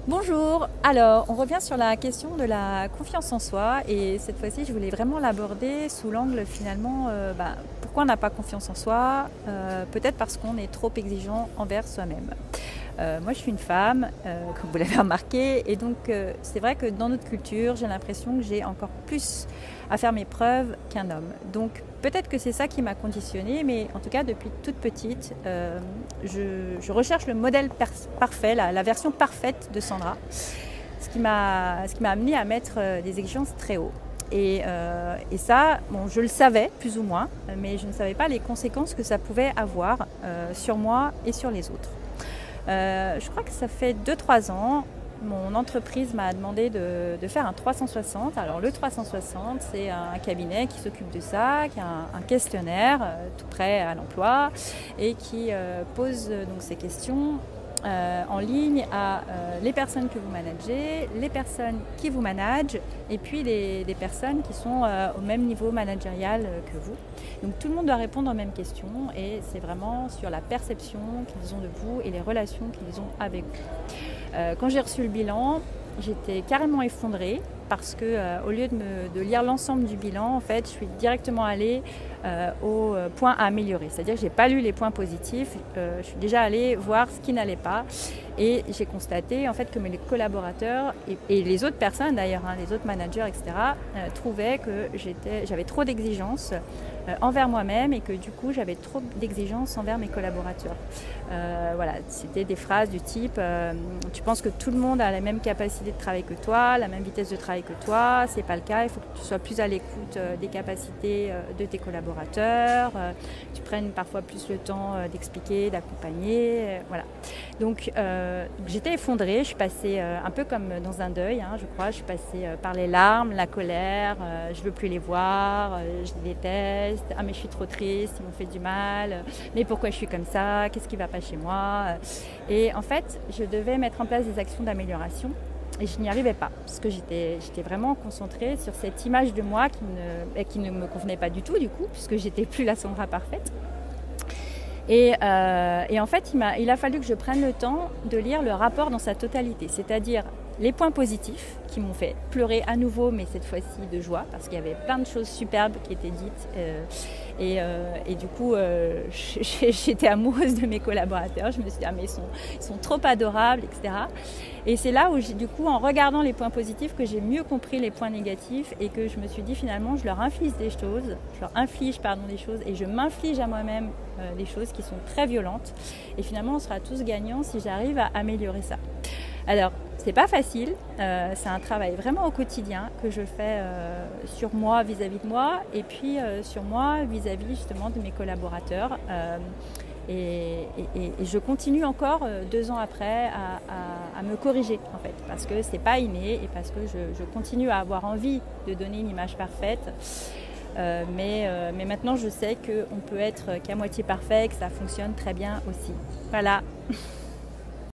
Bonjour, alors on revient sur la question de la confiance en soi et cette fois-ci je voulais vraiment l'aborder sous l'angle finalement pourquoi on n'a pas confiance en soi. Peut-être parce qu'on est trop exigeant envers soi-même. Moi je suis une femme, comme vous l'avez remarqué, et donc c'est vrai que dans notre culture j'ai l'impression que j'ai encore plus à faire mes preuves qu'un homme. Donc peut-être que c'est ça qui m'a conditionnée, mais en tout cas depuis toute petite, je recherche le modèle parfait, la version parfaite de Sandra, ce qui m'a amené à mettre des exigences très haut. Et ça, bon, je le savais plus ou moins, mais je ne savais pas les conséquences que ça pouvait avoir sur moi et sur les autres. Je crois que ça fait 2-3 ans, mon entreprise m'a demandé de faire un 360. Alors le 360, c'est un cabinet qui s'occupe de ça, qui a un questionnaire tout prêt à l'emploi et qui pose donc ces questions en ligne à les personnes que vous managez, les personnes qui vous managent et puis les personnes qui sont au même niveau managérial que vous. Donc tout le monde doit répondre aux mêmes questions et c'est vraiment sur la perception qu'ils ont de vous et les relations qu'ils ont avec vous. Quand j'ai reçu le bilan, j'étais carrément effondrée parce que au lieu de lire l'ensemble du bilan, en fait, je suis directement allée aux points à améliorer. C'est-à-dire que je n'ai pas lu les points positifs, je suis déjà allée voir ce qui n'allait pas et j'ai constaté en fait que mes collaborateurs et les autres personnes d'ailleurs, les autres managers, etc., trouvaient que j'avais trop d'exigences envers moi-même et que du coup j'avais trop d'exigences envers mes collaborateurs. Voilà, c'était des phrases du type tu penses que tout le monde a la même capacité de travail que toi, la même vitesse de travail que toi, c'est pas le cas, il faut que tu sois plus à l'écoute des capacités de tes collaborateurs, tu prennes parfois plus le temps d'expliquer, d'accompagner, voilà. Donc j'étais effondrée, je suis passée un peu comme dans un deuil, je crois, je suis passée par les larmes, la colère, je veux plus les voir, je les déteste, ah mais je suis trop triste, ils m'ont fait du mal, mais pourquoi je suis comme ça, qu'est-ce qui va pas chez moi. Et en fait, je devais mettre en place des actions d'amélioration et je n'y arrivais pas parce que j'étais vraiment concentrée sur cette image de moi qui ne me convenait pas du tout du coup, puisque j'étais plus la Sandra parfaite. Et en fait, il a fallu que je prenne le temps de lire le rapport dans sa totalité, c'est-à-dire les points positifs qui m'ont fait pleurer à nouveau, mais cette fois-ci de joie, parce qu'il y avait plein de choses superbes qui étaient dites. Et du coup, j'étais amoureuse de mes collaborateurs. Je me suis dit, ah mais ils sont trop adorables, etc. Et c'est là où, du coup, en regardant les points positifs, que j'ai mieux compris les points négatifs et que je me suis dit, finalement, je leur inflige des choses, des choses et je m'inflige à moi-même des choses qui sont très violentes. Et finalement, on sera tous gagnants si j'arrive à améliorer ça. Alors, c'est pas facile, c'est un travail vraiment au quotidien que je fais sur moi vis-à-vis de moi et puis sur moi vis-à-vis justement de mes collaborateurs. Et je continue encore 2 ans après à me corriger en fait, parce que c'est pas inné et parce que je continue à avoir envie de donner une image parfaite. Mais maintenant je sais qu'on peut être qu'à moitié parfait, que ça fonctionne très bien aussi. Voilà.